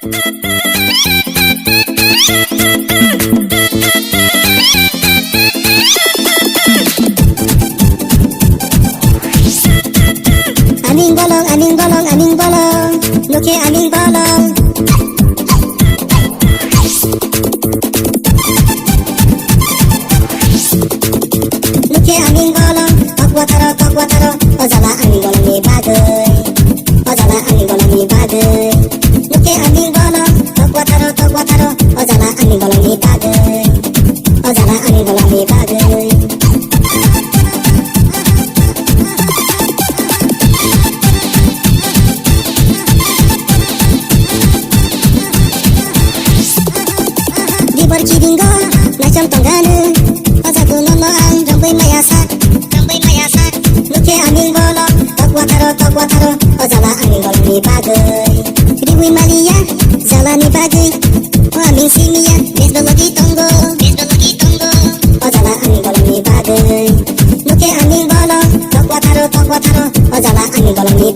Aning bolong, nuke aning bolong. Nuke aning bolong, kokwataro, ojala aning bolong ni bagai. Ojala aning bolong ni bagai. Nuke aning bolong, kokwataro, ojala aning bolong ni bagai. Ojala aning bolong ni bagai. Berkidinggo macam tongganu ojaku nonoang rambai mayasak nuke aning bolong kokwataro ojala aning bolong ni bagai riwi malia jalani bagai aning simia besbologi tonggo ojala aning bolong ni bagai nuke aning bolong kokwataro ojala aning bolong ni